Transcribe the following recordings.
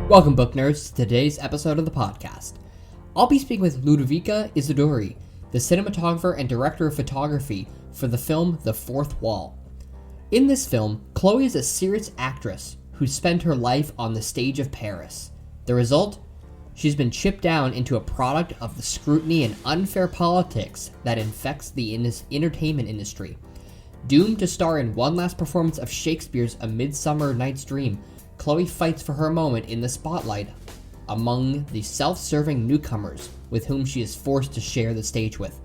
Welcome, book nerds, to today's episode of the podcast. I'll be speaking with LUDOVICA Isidori, the cinematographer and director of photography for the film The Fourth Wall. In this film, Chloe is a serious actress who spent her life on the stage of Paris. The result? She's been chipped down into a product of the scrutiny and unfair politics that infects the entertainment industry. Doomed to star in one last performance of Shakespeare's A Midsummer Night's Dream, Chloe fights for her moment in the spotlight among the self-serving newcomers with whom she is forced to share the stage with.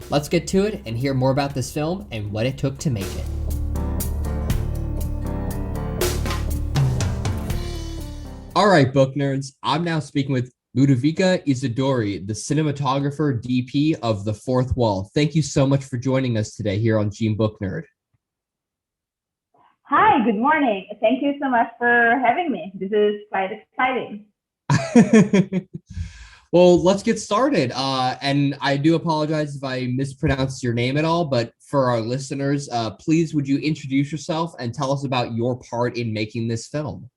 Let's get to it and hear more about this film and what it took to make it. All right, book nerds, I'm now speaking with LUDOVICA Isidori, the cinematographer DP of The Fourth Wall. Thank you so much for joining us today here on JeanBookNerd. Hi, good morning. Thank you so much for having me. This is quite exciting. Well, let's get started. And I do apologize if I mispronounced your name at all, but for our listeners, please would you introduce yourself and tell us about your part in making this film?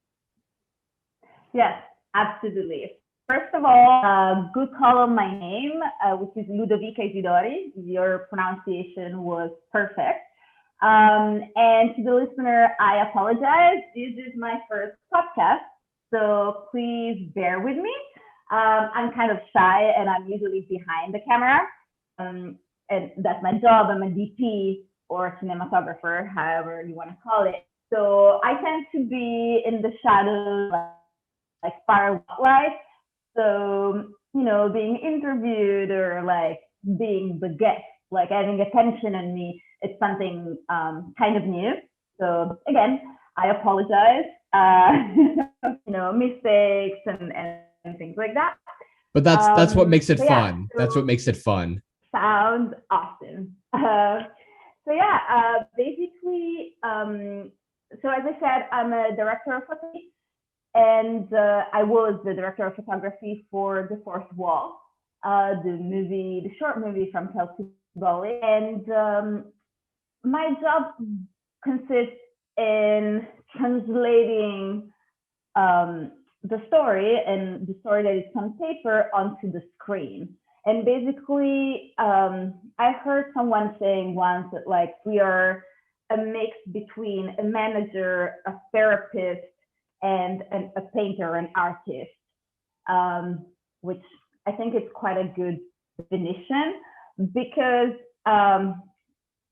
Yes, absolutely. First of all, good call on my name, which is LUDOVICA Isidori. Your pronunciation was perfect. And to the listener, I apologize. This is my first podcast, so please bear with me. I'm kind of shy and I'm usually behind the camera. And that's my job. I'm a DP or cinematographer, however you want to call it. So I tend to be in the shadows, like far away. So, being interviewed or like being the guest, like having attention on me, it's something kind of new. So again, I apologize, mistakes and things like that. But that's what makes it fun. So that's what makes it fun. Sounds awesome. Basically, so as I said, I'm a director of photography, and I was the director of photography for The Fourth Wall, the short movie from Chelsea Bowley, and my job consists in translating the story and the story that is on paper onto the screen. And basically, I heard someone saying once that like we are a mix between a manager, a therapist, and a painter, an artist, which I think is quite a good definition because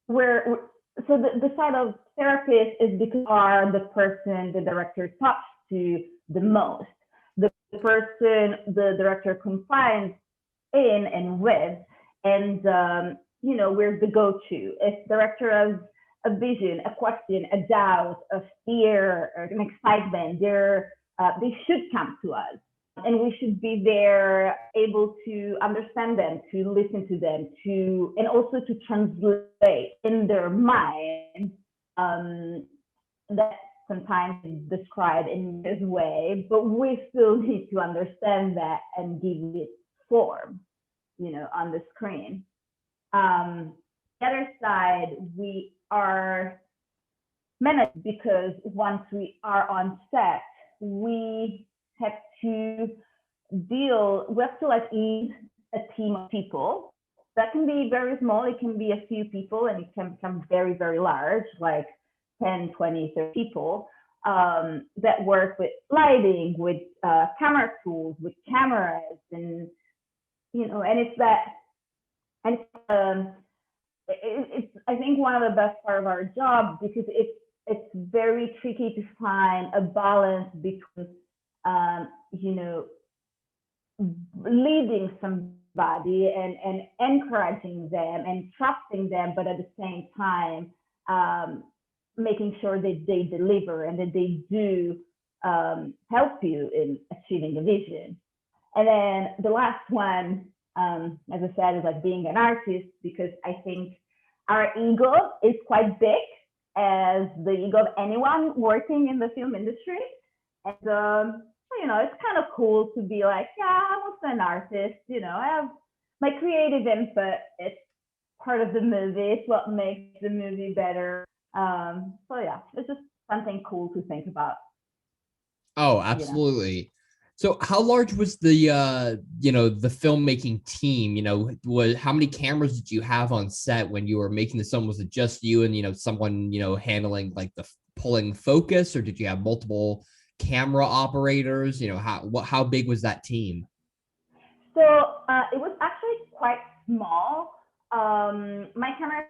the side of therapist is because you are the person the director talks to the most, the person the director confides in and with, and we're the go-to. If the director has a vision, a question, a doubt, a fear, or an excitement, they should come to us. And we should be there, able to understand them, to listen to them, and also to translate in their mind. That sometimes is described in this way, but we still need to understand that and give it form, on the screen. The other side, we are managed because once we are on set, we have to lead a team of people. That can be very small. It can be a few people, and it can become very, very large, like 10, 20, 30 people that work with lighting, with camera tools, with cameras, and it's I think one of the best part of our job because it's very tricky to find a balance between leading somebody and encouraging them and trusting them, but at the same time making sure that they deliver and that they do help you in achieving the vision. And then the last one, as I said, is like being an artist, because I think our ego is quite big as the ego of anyone working in the film industry. And, it's kind of cool to be like, yeah, I'm also an artist. I have my creative input. It's part of the movie. It's what makes the movie better. It's just something cool to think about. Oh, absolutely. So how large was the the filmmaking team? How many cameras did you have on set when you were making this film? Was it just you and someone handling like the pulling focus, or did you have multiple camera operators? How big was that team? So it was actually quite small. My camera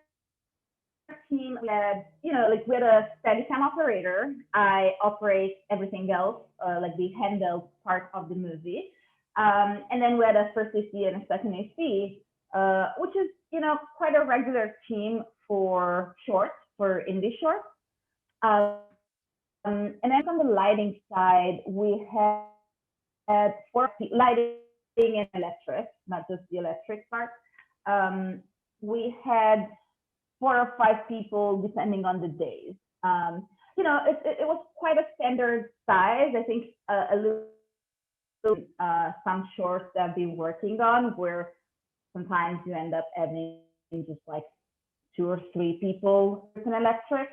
team, we had, like we had a Steadicam operator. I operate everything else, like the handheld part of the movie. And then we had a first AC and a second AC, which is, quite a regular team for shorts, for indie shorts. And then on the lighting side, we had four lighting and electric, not just the electric part. We had 4 or 5 people depending on the days. It was quite a standard size. I think a little some shorts that I've been working on where sometimes you end up having just like 2 or 3 people in electric.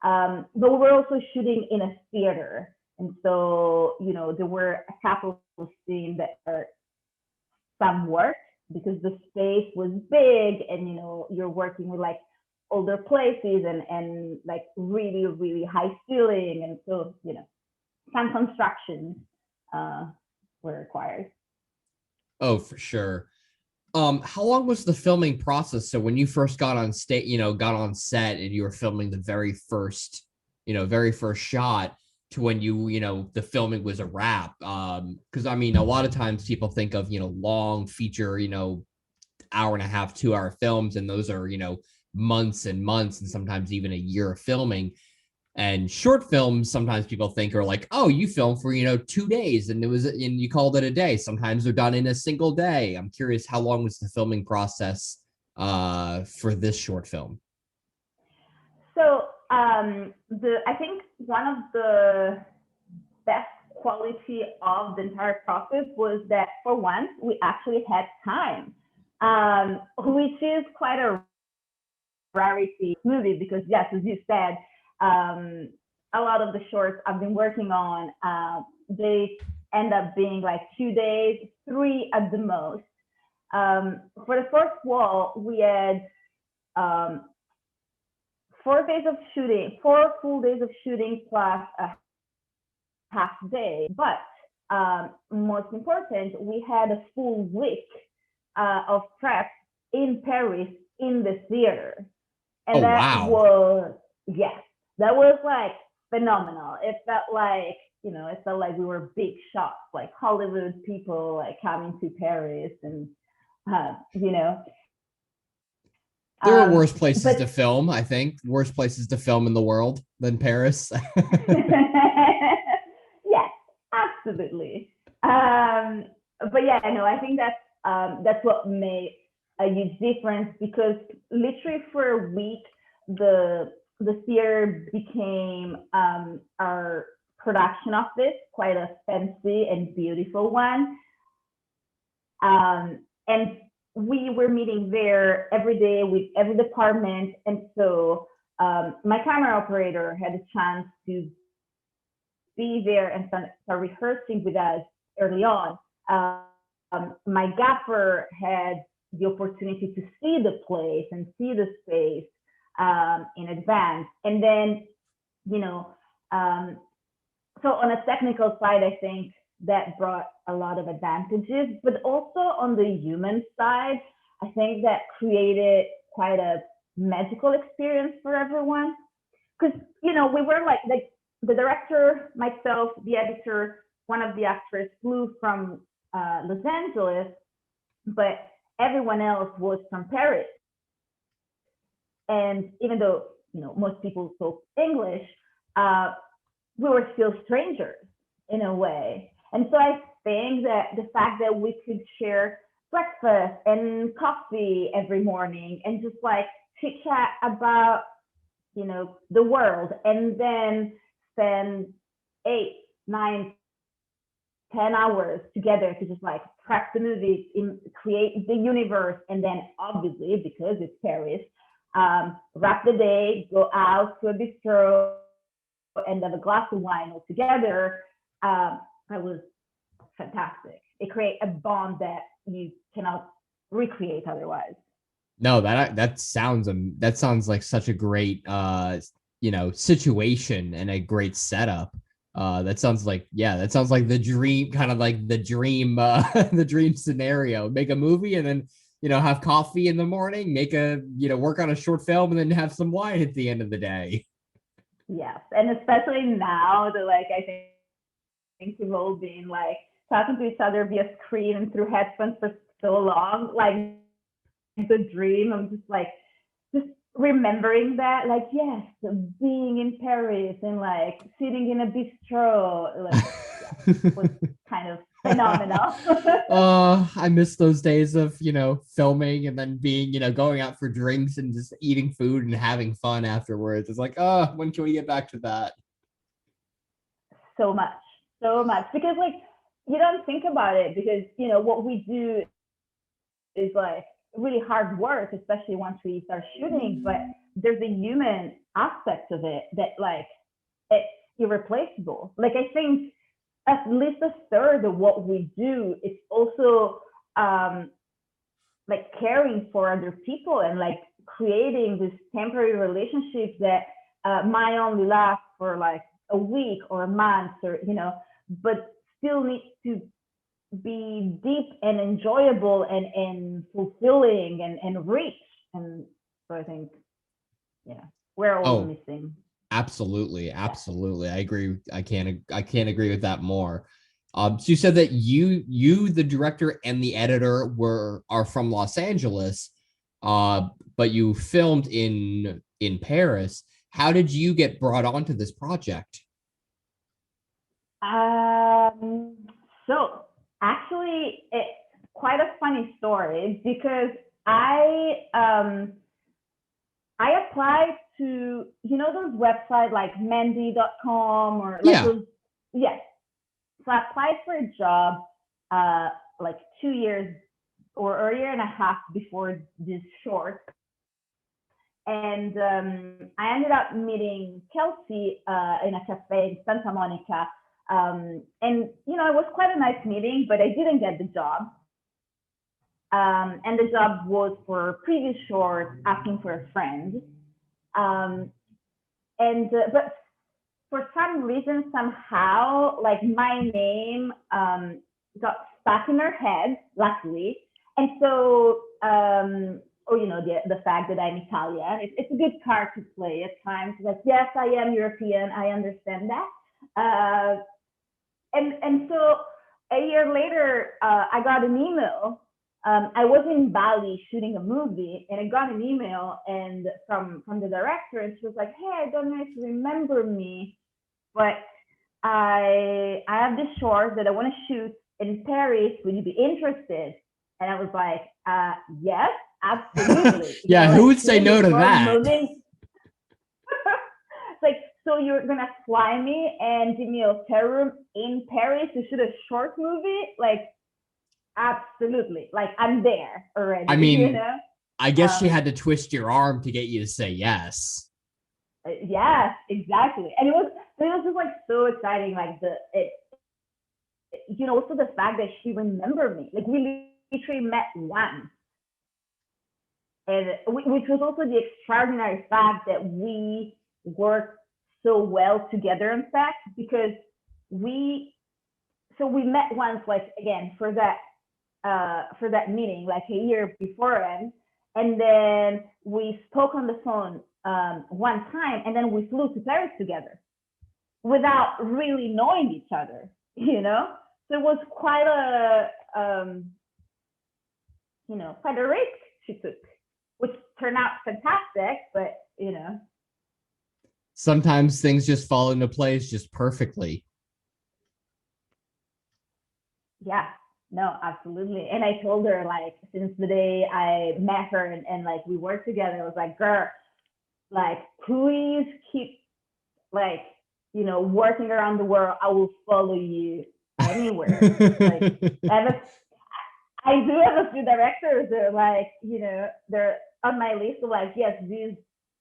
But we were also shooting in a theater. And so, there were a couple of scenes that are some work because the space was big and, you're working with like older places and like really, really high ceiling. And so, some construction were required. Oh, for sure. How long was the filming process? So when you first got on got on set and you were filming the very first shot to when the filming was a wrap. Because I mean, a lot of times people think of, long feature, hour and a half, 2 hour films, and those are, months and months and sometimes even a year of filming. And short films, sometimes people think are like, oh, you filmed for 2 days and you called it a day. Sometimes they're done in a single day. I'm curious, how long was the filming process for this short film? So I think one of the best quality of the entire process was that for once we actually had time, which is quite a rarity movie because yes, as you said, a lot of the shorts I've been working on, they end up being like 2 days, 3 at the most. For the first wall, we had 4 days of shooting, 4 full days of shooting plus a half day. But most important, we had a full week of prep in Paris in the theater. And Oh, that wow. was, yes, that was like phenomenal. It felt like, we were big shots, like Hollywood people like coming to Paris and, uh, you know. There are worse places But to film, I think. Worse places to film in the world than Paris. yes, absolutely. But yeah, no, I think that's what made a huge difference because literally for a week, the theater became our production office, quite a fancy and beautiful one. And we were meeting there every day with every department. And so my camera operator had a chance to be there and start rehearsing with us early on. My gaffer had the opportunity to see the place and see the space in advance. And then, so on a technical side, I think that brought a lot of advantages, but also on the human side, I think that created quite a magical experience for everyone. Because, we were like the director, myself, the editor, one of the actors flew from Los Angeles, but everyone else was from Paris. And even though, most people spoke English, we were still strangers in a way. And so I think that the fact that we could share breakfast and coffee every morning and just like chit chat about, the world and then spend 8, 9, 10 hours together to just like prep the movie, create the universe, and then obviously, because it's Paris, wrap the day, go out to a bistro, and have a glass of wine all together. I was fantastic. It creates a bond that you cannot recreate otherwise. No, that sounds like such a great situation and a great setup. That sounds like the dream, kind of like the dream the dream scenario. Make a movie and then have coffee in the morning, make a work on a short film, and then have some wine at the end of the day. Yes, and especially now that like I think we've all been like talking to each other via screen and through headphones for so long, like the dream of just remembering that, like, yes, being in Paris and like sitting in a bistro, like, yeah, was kind of phenomenal. I miss those days of filming and then being going out for drinks and just eating food and having fun afterwards. It's like, when can we get back to that? So much, because like you don't think about it, because what we do is like really hard work, especially once we start shooting, but there's a human aspect of it that like it's irreplaceable. Like I think at least a third of what we do is also like caring for other people and like creating this temporary relationships that might only last for like a week or a month, or but still needs to be deep and enjoyable and fulfilling and rich. And so I think we're all missing. Absolutely. I agree. I can't agree with that more. So you said that you the director and the editor are from Los Angeles, but you filmed in Paris. How did you get brought onto this project? So actually, it's quite a funny story, because I applied to those websites like Mandy.com or like those. Yes. So I applied for a job like 2 years or a year and a half before this short. And I ended up meeting Kelsey in a cafe in Santa Monica. And it was quite a nice meeting, but I didn't get the job. And the job was for a previous short, Asking for a Friend. But for some reason, somehow, like my name got stuck in her head, luckily. And so, the fact that I'm Italian, it's a good card to play at times. Like, yes, I am European. I understand that. And so a year later, I got an email. I was in Bali shooting a movie, and I got an email from the director, and she was like, "Hey, I don't know if you remember me, but I have this short that I want to shoot in Paris. Would you be interested?" And I was like, "Yes, absolutely." Yeah, who would say no to that? Like, so you're gonna fly me and give me a hotel room in Paris to shoot a short movie? Like, absolutely. Like, I'm there already. I mean, I guess she had to twist your arm to get you to say yes. Yes, exactly. And it was just like so exciting. Like also the fact that she remembered me. Like, we literally met once. And which was also the extraordinary fact that we worked so well together, in fact, because we met once, like, again, for that meeting, like a year beforehand, and then we spoke on the phone one time, and then we flew to Paris together without really knowing each other, So it was quite a risk she took, which turned out fantastic, but sometimes things just fall into place just perfectly. Yeah, no, absolutely. And I told her, like, since the day I met her and like we worked together, I was like, girl, like, please keep like, working around the world. I will follow you anywhere. Like, I do have a few directors that are like, they're on my list of like, yes, these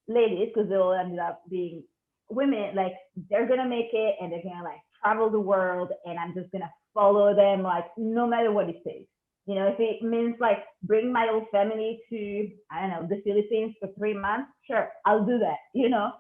ladies, because they all ended up being women, like, they're gonna make it and they're gonna like travel the world, and I'm just gonna follow them, like no matter what it takes. You know, if it means like bring my whole family to, I don't know, the Philippines for 3 months, sure, I'll do that, you know?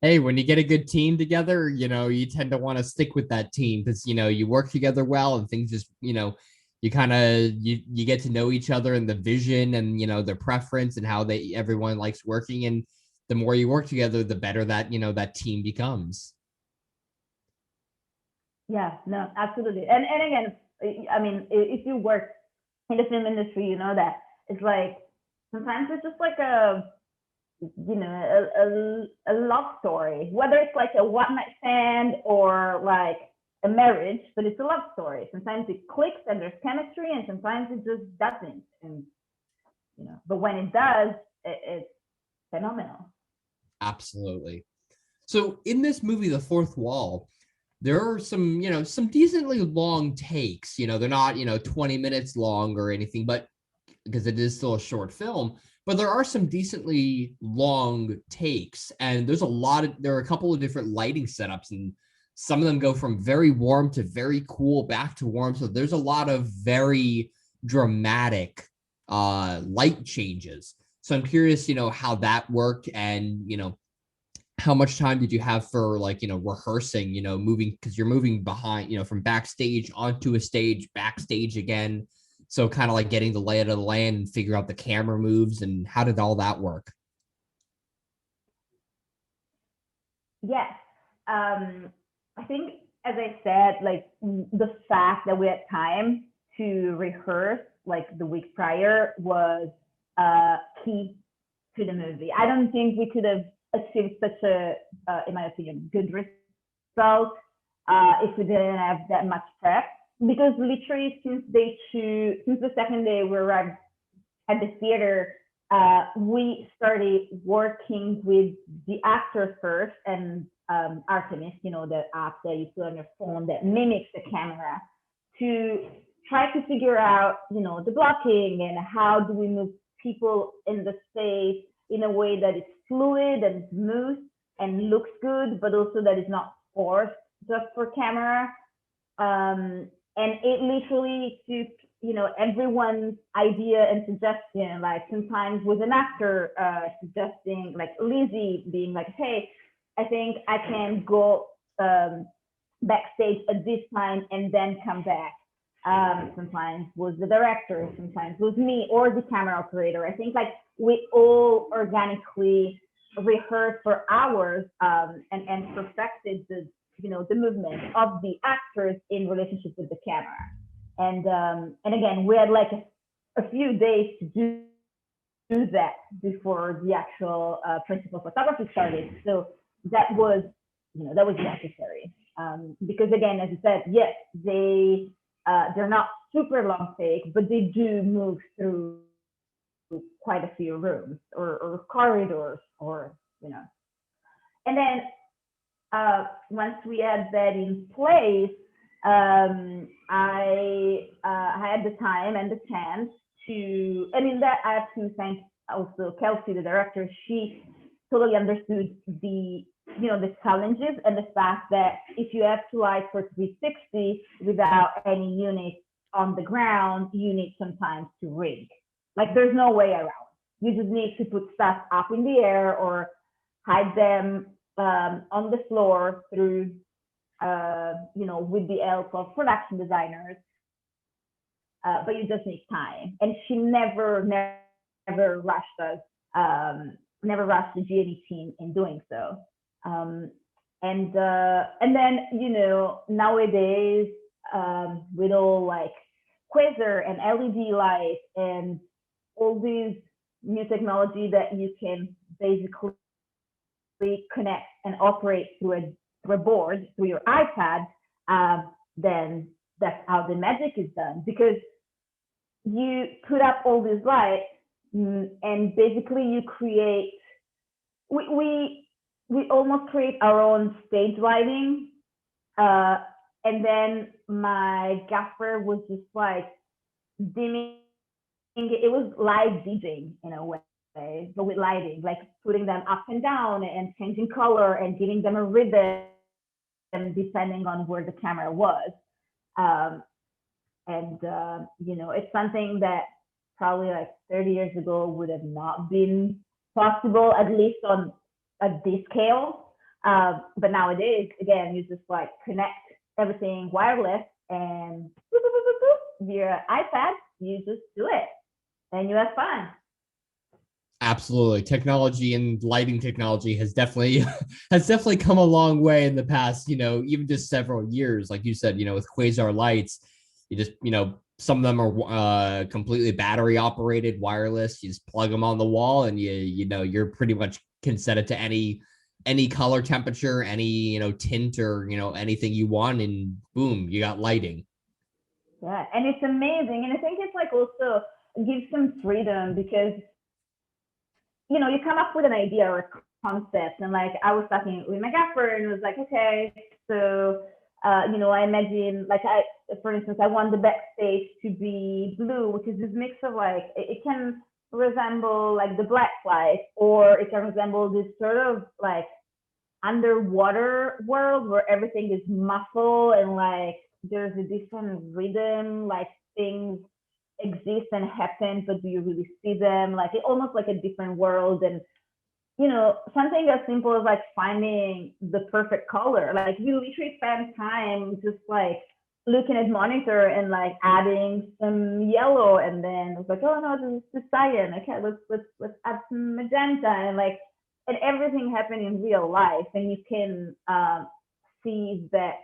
Hey, when you get a good team together, you tend to want to stick with that team because, you work together well and things just, you kind of, you get to know each other and the vision and, their preference and how everyone likes working. And the more you work together, the better that, that team becomes. Yeah, no, absolutely. And again, I mean, if you work in the film industry, you know that it's like sometimes it's just like a love story, whether it's like a one night stand or like a marriage, but it's a love story. Sometimes it clicks and there's chemistry, and sometimes it just doesn't. And but when it does, it's phenomenal. Absolutely. So in this movie, The Fourth Wall, there are some decently long takes. They're not 20 minutes long or anything, but because it is still a short film, but there are some decently long takes, and there are a couple of different lighting setups, and some of them go from very warm to very cool back to warm. So there's a lot of very dramatic light changes. So I'm curious, how that worked, and how much time did you have for rehearsing, moving, because you're moving behind, from backstage onto a stage, backstage again. So kind of like getting the lay of the land and figure out the camera moves, and how did all that work? Yes. I think, as I said, like the fact that we had time to rehearse like the week prior was key to the movie. I don't think we could have achieved such a, in my opinion, good result if we didn't have that much prep. Because literally, since the second day we arrived at the theater, we started working with the actors first, and Artemis, the app that you put on your phone that mimics the camera, to try to figure out, the blocking and how do we move people in the space in a way that is fluid and smooth and looks good, but also that is not forced just for camera. And it literally took, everyone's idea and suggestion. Like sometimes with an actor suggesting, like Lizzie being like, hey, I think I can go backstage at this time and then come back. Sometimes was the director, sometimes was me or the camera operator. I think like we all organically rehearsed for hours and perfected the movement of the actors in relationship with the camera. And again, we had like a few days to do that before the actual principal photography started. So that was necessary. Because again, as you said, yes, they're not super long take, but they do move through quite a few rooms or corridors or. And then once we had that in place, I had the time and the chance to, and in that I have to thank also Kelsey, the director. She totally understood the challenges and the fact that if you have to light for 360 without any units on the ground, you need some time to rig. Like there's no way around. You just need to put stuff up in the air or hide them on the floor through, with the help of production designers. But you just need time. And she never rushed us, never rushed the G&E team in doing so. And then, nowadays, with all like Quasar and LED lights and all these new technology that you can basically connect and operate through a board, through your iPad, then that's how the magic is done. Because you put up all these lights and basically you create, we almost create our own stage lighting. And then my gaffer was just like dimming. It was live DJing in a way, but with lighting, like putting them up and down and changing color and giving them a rhythm depending on where the camera was. Um, it's something that probably like 30 years ago would have not been possible, at least on this scale. But nowadays, again, you just like connect everything wireless and boop, boop, boop, boop, boop, via iPad, you just do it and you have fun. Absolutely. Technology and lighting technology has definitely has definitely come a long way in the past, even just several years. Like you said, with quasar lights, you just, some of them are completely battery operated, wireless. You just plug them on the wall and you're pretty much can set it to any color temperature, any, tint or, anything you want, and boom, you got lighting. Yeah, and it's amazing. And I think it's like also gives some freedom because you come up with an idea or a concept, and like I was talking with my gaffer, and it was like, okay, so I imagine like for instance, I want the backstage to be blue, which is this mix of like it can resemble like the black light, or it can resemble this sort of like underwater world where everything is muffled and like there's a different rhythm, like things exist and happen, but do you really see them? Like it almost like a different world. And something as simple as like finding the perfect color. Like we literally spend time just like looking at monitor and like adding some yellow, and then it's like, oh no, this is cyan. Okay, let's add some magenta, and like and everything happened in real life, and you can see that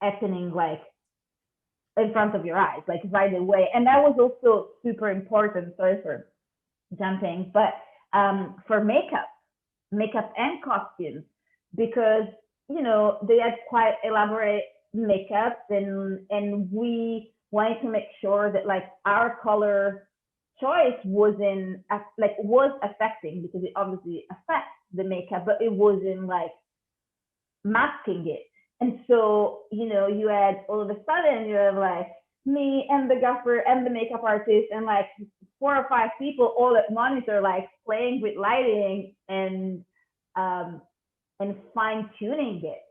happening like in front of your eyes, like right away. And that was also super important. Sorry for jumping, but for makeup and costumes, because they had quite elaborate makeup, and we wanted to make sure that like our color choice was affecting, because it obviously affects the makeup, but it wasn't like masking it. And so, you had all of a sudden you have like me and the gaffer and the makeup artist and like 4 or 5 people all at monitor, like playing with lighting and fine tuning it,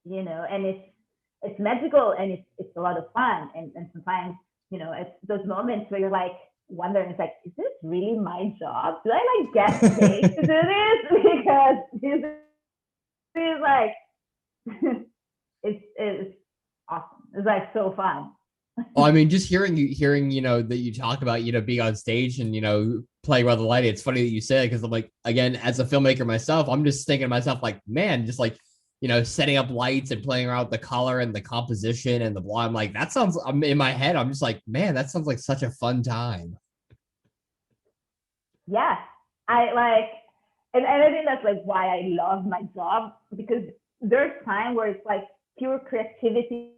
and it's magical, and it's a lot of fun. And sometimes, it's those moments where you're like wondering, it's like, is this really my job? Do I like get paid to do this? Because this is like it's awesome. It's like so fun. Well, I mean, just hearing that you talk about, being on stage and, playing around the lighting. It's funny that you say it, because I'm like, again, as a filmmaker myself, I'm just thinking to myself, like, man, just like, setting up lights and playing around with the color and the composition and the blah. I'm like, that sounds, I'm in my head. I'm just like, man, that sounds like such a fun time. Yeah, I like, and I think that's like why I love my job, because there's time where it's like pure creativity,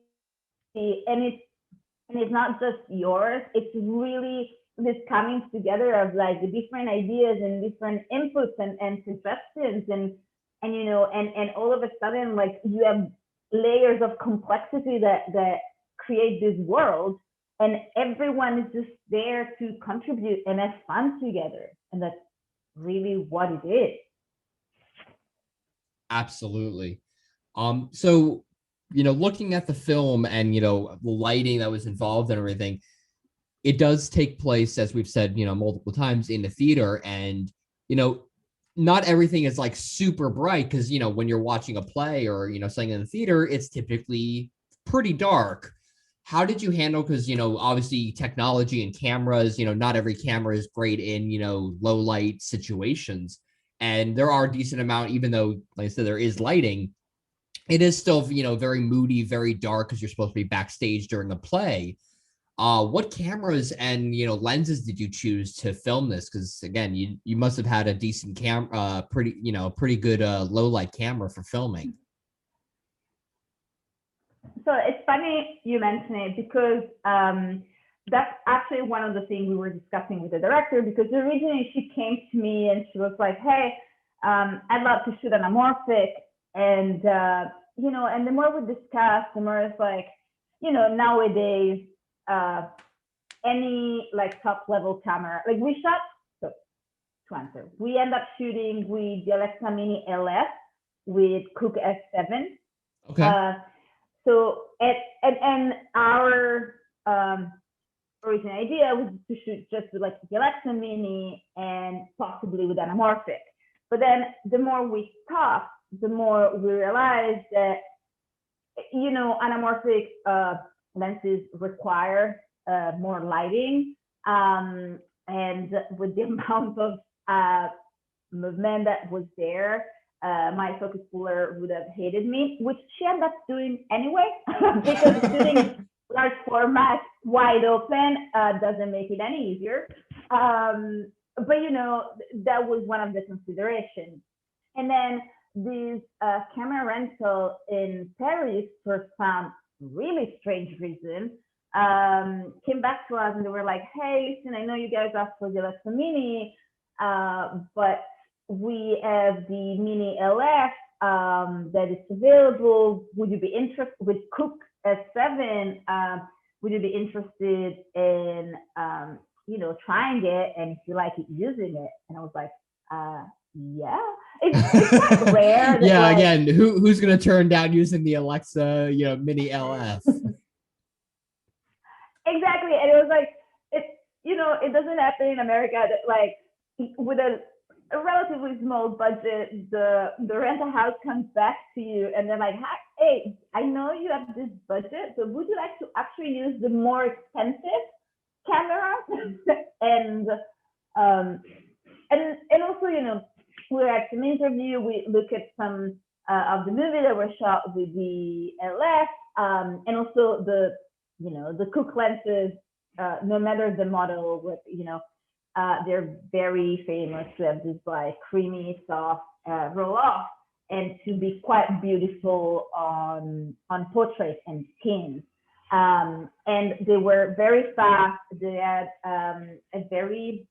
and it's not just yours. It's really this coming together of like the different ideas and different inputs and suggestions, and all of a sudden like you have layers of complexity that create this world, and everyone is just there to contribute and have fun together, and that's really what it is. Absolutely. So, looking at the film and, the lighting that was involved and everything, it does take place, as we've said, multiple times, in the theater. And, not everything is like super bright, because, when you're watching a play or, something in the theater, it's typically pretty dark. How did you handle, because, obviously technology and cameras, not every camera is great in, low light situations. And there are a decent amount, even though, like I said, there is lighting, it is still, very moody, very dark, because you're supposed to be backstage during the play. What cameras and, lenses did you choose to film this? Because again, you must have had a decent pretty good low light camera for filming. So it's funny you mention it, because that's actually one of the things we were discussing with the director, because originally she came to me and she was like, hey, I'd love to shoot anamorphic. And, and the more we discussed, the more it's like, nowadays, any like top level camera, like we shot, so to answer, we end up shooting with the Alexa Mini LS with Cook S7. Okay. So and our original idea was to shoot just with like the Alexa Mini and possibly with anamorphic. But then the more we talked, the more we realized that, you know, anamorphic lenses require more lighting. And with the amount of movement that was there, my focus puller would have hated me, which she ended up doing anyway, because shooting large format wide open doesn't make it any easier. But you know, that was one of the considerations. And then this camera rental in Paris, for some really strange reason, came back to us and they were like, hey, listen, I know you guys asked for the Alexa Mini, but we have the Mini LF that is available. Would you be interested with Cook S7? Would you be interested in, you know, trying it, and if you like it, using it? And I was like, yeah. It's quite rare. Yeah, like, again, who's gonna turn down using the Alexa, you know, Mini LF? Exactly. And it was like, it, you know, it doesn't happen in America that like with a relatively small budget, the rental house comes back to you and they're like, hey, I know you have this budget, so would you like to actually use the more expensive camera? and and also, you know, we were at some interview, we look at some of the movies that were shot with the LF, and also the, you know, the Cook lenses, no matter the model, with, you know, they're very famous to have this like creamy, soft roll off, and to be quite beautiful on portrait and skin. And they were very fast. They had a very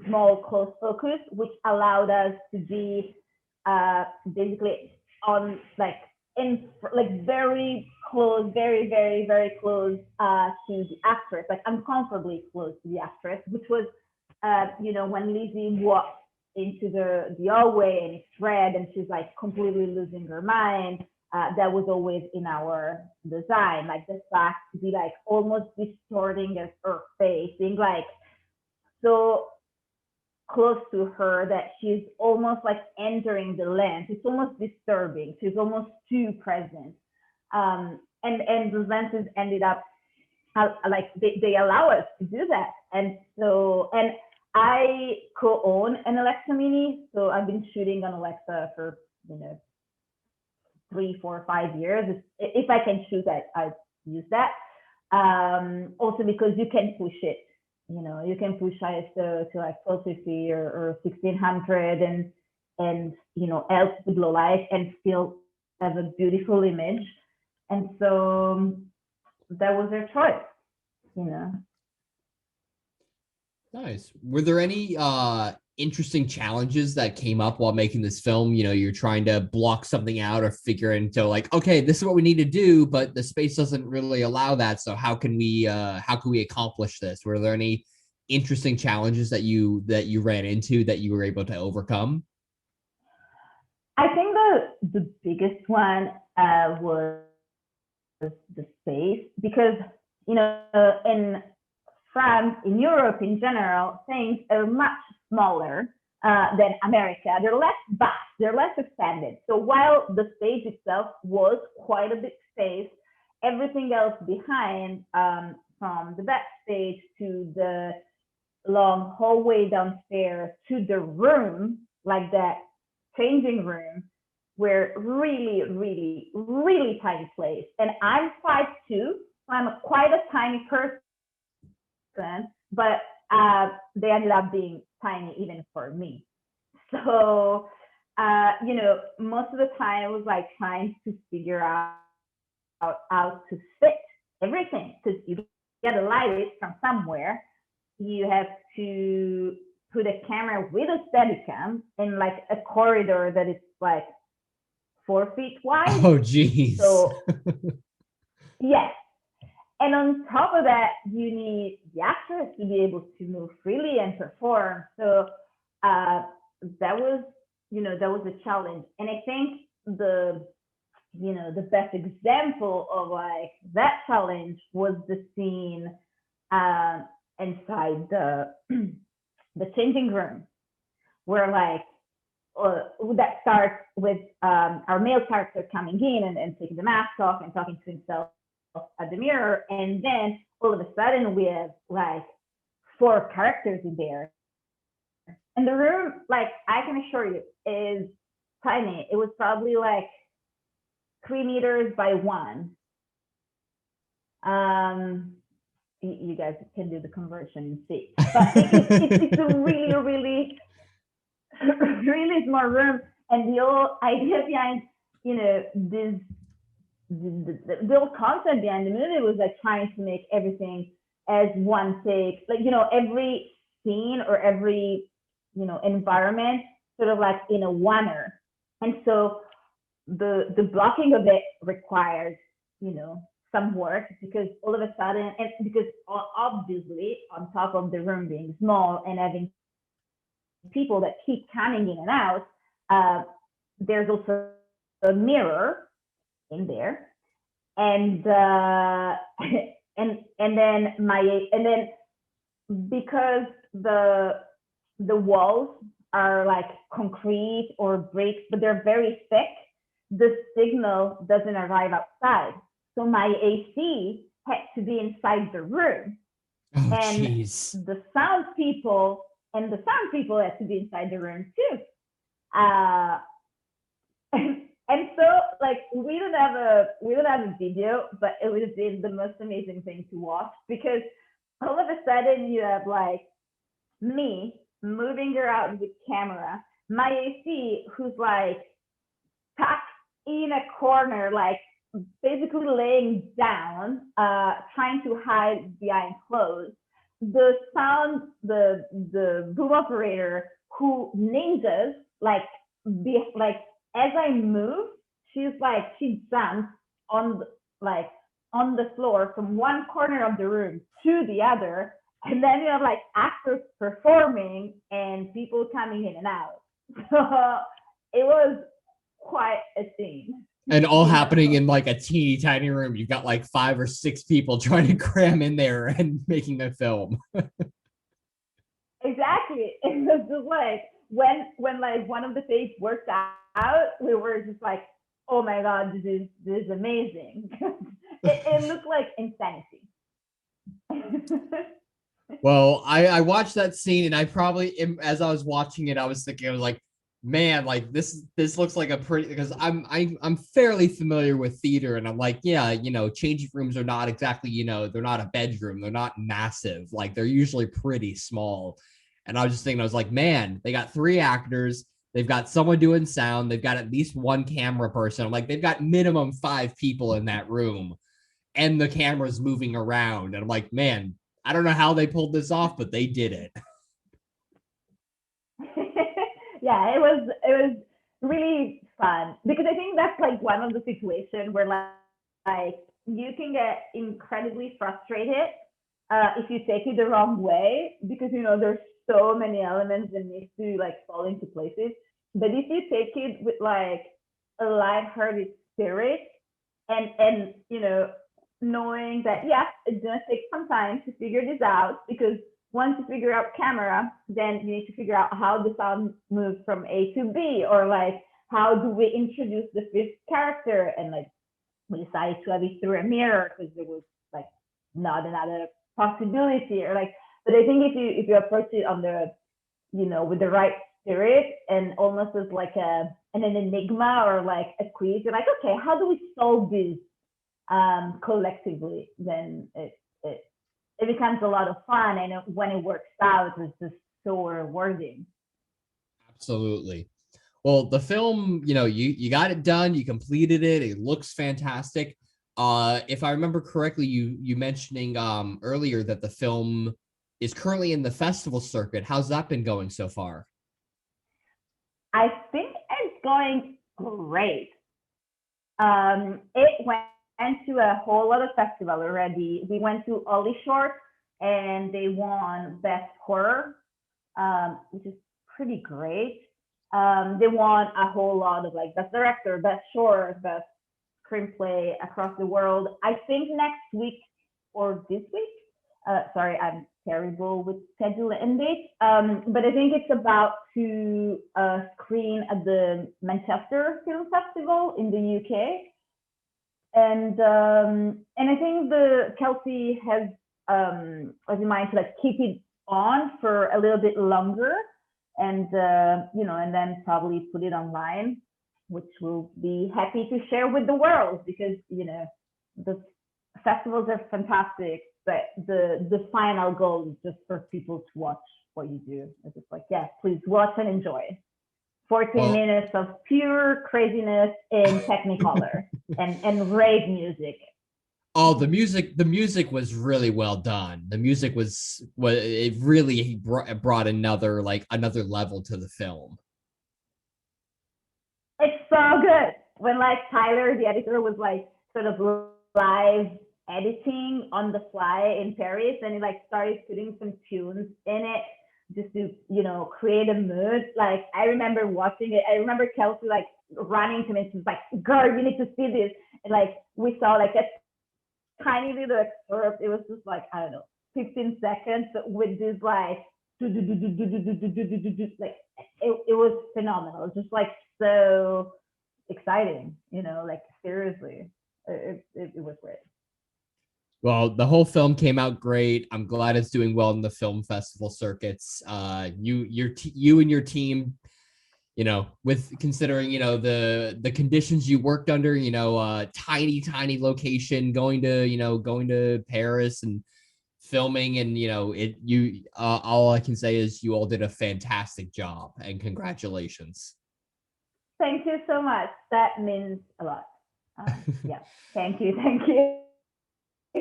small close focus, which allowed us to be basically on like in like very close, very, very, very close to the actress, like uncomfortably close to the actress, which was, you know, when Lizzie walked into the hallway and it's red and she's like completely losing her mind. That was always in our design, like the fact to be like almost distorting her face, being like so close to her that she's almost like entering the lens. It's almost disturbing. She's almost too present. And the lenses ended up like they allow us to do that. And so, and I co-own an Alexa Mini, so I've been shooting on Alexa for, you know, 3, 4, 5 years. If I can shoot that, I use that. Also because you can push it. You know, you can push ISO to like 1250 or 1600 and, you know, help with low light and still have a beautiful image. And so that was their choice, you know. Nice. Were there any interesting challenges that came up while making this film? You know, you're trying to block something out or figure into like, okay, this is what we need to do, but the space doesn't really allow that. So how can we accomplish this? Were there any interesting challenges that you ran into that you were able to overcome? I think the biggest one was the space, because, you know, in France, in Europe in general, things are much smaller than America. They're less vast, they're less expanded. So while the stage itself was quite a big space, everything else behind, from the backstage to the long hallway downstairs to the room, like that changing room, were really, really, really tiny place. And I'm 5'2", so I'm quite a tiny person, but they ended up being tiny even for me. So, you know, most of the time I was like trying to figure out how to fit everything, because you get a light from somewhere. You have to put a camera with a Steadicam in like a corridor that is like 4 feet wide. Oh, geez. So, yes. And on top of that, you need the actors to be able to move freely and perform. So that was, you know, that was a challenge. And I think the the best example of like that challenge was the scene inside the the changing room, where like that starts with our male character coming in and taking the mask off and talking to himself at the mirror, and then all of a sudden we have like 4 characters in there, and the room, like I can assure you, is tiny. It was probably like 3 meters by 1. You guys can do the conversion and see, but it's a really really small room, and the whole idea behind this the whole concept behind the movie was like trying to make everything as one take, like every scene or every environment sort of like in a oneer, and so the blocking of it requires some work, because all of a sudden, and because obviously on top of the room being small and having people that keep coming in and out, there's also a mirror in there, and and then because the walls are like concrete or bricks, but they're very thick, the signal doesn't arrive outside. So my AC had to be inside the room, Oh, and jeez. the sound people had to be inside the room too. Uh, and so like we don't have a video, but it would have been the most amazing thing to watch, because all of a sudden you have like me moving around with camera, my AC who's like tucked in a corner, like basically laying down, trying to hide behind clothes. The boom operator who names us, like as I move, she jumps on on the floor from one corner of the room to the other, and then you have like actors performing and people coming in and out. So it was quite a scene. And all happening in like a teeny tiny room. You've got like 5 or 6 people trying to cram in there and making a film. Exactly. It was just like when like one of the takes worked out, we were just like, oh my god, this is amazing. It looked like insanity. Well, I watched that scene, and I probably, as I was watching it, I was thinking, I was like, man, like this looks like a pretty, because I'm fairly familiar with theater, and I'm like, yeah, changing rooms are not exactly, they're not a bedroom, they're not massive, like they're usually pretty small. And I was just thinking, I was like, man, they got 3 actors, they've got someone doing sound, they've got at least 1 camera person. I'm like, they've got minimum 5 people in that room, and the camera's moving around, and I'm like, man, I don't know how they pulled this off, but they did it. Yeah, it was really fun, because I think that's like one of the situations where like you can get incredibly frustrated if you take it the wrong way, because there's so many elements that need to like fall into places. But if you take it with like a lighthearted spirit, and knowing that it's gonna take some time to figure this out, because once you figure out camera, then you need to figure out how the sound moves from A to B, or like how do we introduce the 5th character, and like we decided to have it through a mirror because there was like not another possibility, or like. But I think if you approach it on the with the right spirit, and almost as like an enigma or like a quiz, you're like, okay, how do we solve this collectively? Then it becomes a lot of fun, and when it works out, it's just so rewarding. Absolutely. Well, the film, you got it done, you completed it, it looks fantastic. If I remember correctly, you mentioning earlier that the film is currently in the festival circuit. How's that been going so far? I think it's going great. It went to a whole lot of festivals already. We went to Ollie Short, and they won Best Horror, which is pretty great. They won a whole lot of like Best Director, Best Short, Best screenplay across the world. I think next week or this week. Sorry, I'm terrible with schedule and dates. But I think it's about to screen at the Manchester Film Festival in the UK. And I think the Kelsey has in mind to like keep it on for a little bit longer, and and then probably put it online, which we'll be happy to share with the world, because the festivals are fantastic, but the final goal is just for people to watch what you do. It's just like, yeah, please watch and enjoy. 14 minutes of pure craziness in Technicolor and rave music. Oh, the music was really well done. The music was it really brought another level to the film. It's so good. When like Tyler, the editor, was like sort of live editing on the fly in Paris, and he like started putting some tunes in it just to create a mood. Like, I remember watching it. I remember Kelsey like running to me and she's like, "Girl, you need to see this." And like we saw like a tiny little excerpt. It was just like, I don't know, 15 seconds with this like like it was phenomenal. Just like so exciting, like seriously. It was great. Well, the whole film came out great. I'm glad it's doing well in the film festival circuits. You and your team, with considering, the conditions you worked under, tiny location, going to Paris and filming, and all I can say is you all did a fantastic job, and congratulations. Thank you so much. That means a lot. Yeah. Thank you.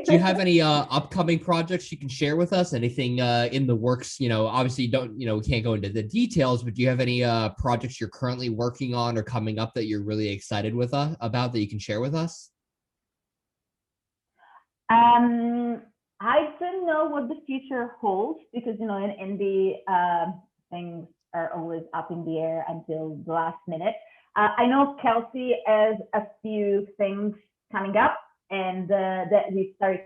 Do you have any upcoming projects you can share with us? Anything in the works? Obviously you don't, can't go into the details, but do you have any projects you're currently working on or coming up that you're really excited about that you can share with us? I don't know what the future holds, because in indie things are always up in the air until the last minute. I know Kelsey has a few things coming up, and that we started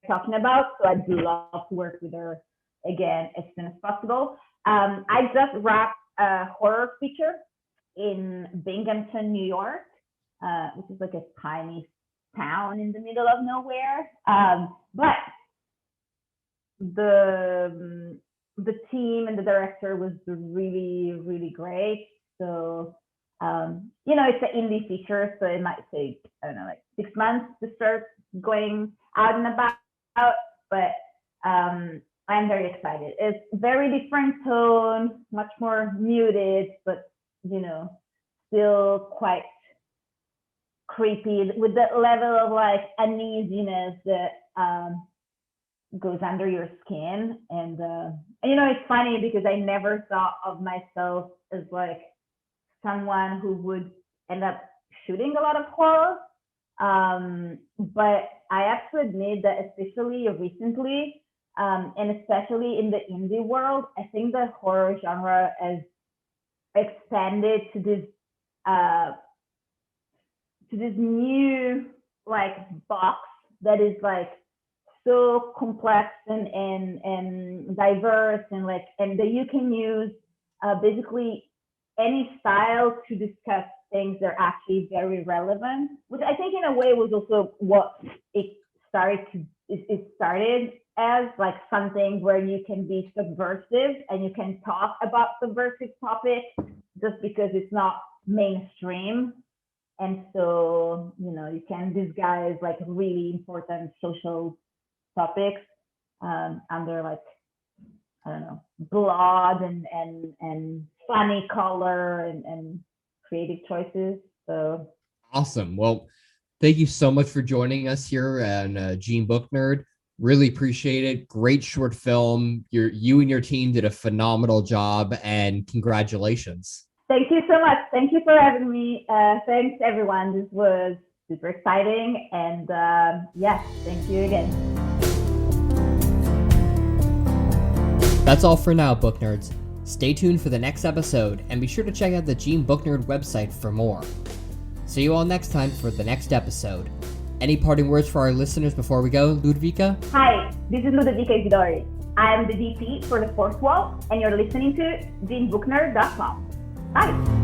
talking about. So I'd love to work with her again as soon as possible. I just wrapped a horror feature in Binghamton, New York, which is like a tiny town in the middle of nowhere. But the team and the director was really, really great. So it's an indie feature, so it might take, I don't know, like 6 months to start going out and about, but I'm very excited. It's very different tone, much more muted, but still quite creepy, with that level of like uneasiness that goes under your skin. And it's funny because I never thought of myself as like someone who would end up shooting a lot of horror, but I have to admit that especially recently, and especially in the indie world, I think the horror genre has expanded to this new like box that is like so complex and diverse, and that you can use basically any style to discuss things that are actually very relevant, which I think in a way was also what it started as, like something where you can be subversive and you can talk about subversive topics just because it's not mainstream. And so, you can disguise like really important social topics under like, I don't know, blood and funny color and creative choices. So awesome. Well, thank you so much for joining us here on JeanBookNerd. Really appreciate it. Great short film. You and your team did a phenomenal job, and congratulations. Thank you so much. Thank you for having me. Thanks everyone. This was super exciting, and thank you again. That's all for now, book nerds. Stay tuned for the next episode, and be sure to check out the JeanBookNerd website for more. See you all next time for the next episode. Any parting words for our listeners before we go, Ludovica? Hi, this is Ludovica Isidori. I am the VP for The Fourth Wall, and you're listening to JeanBookNerd.com. Bye!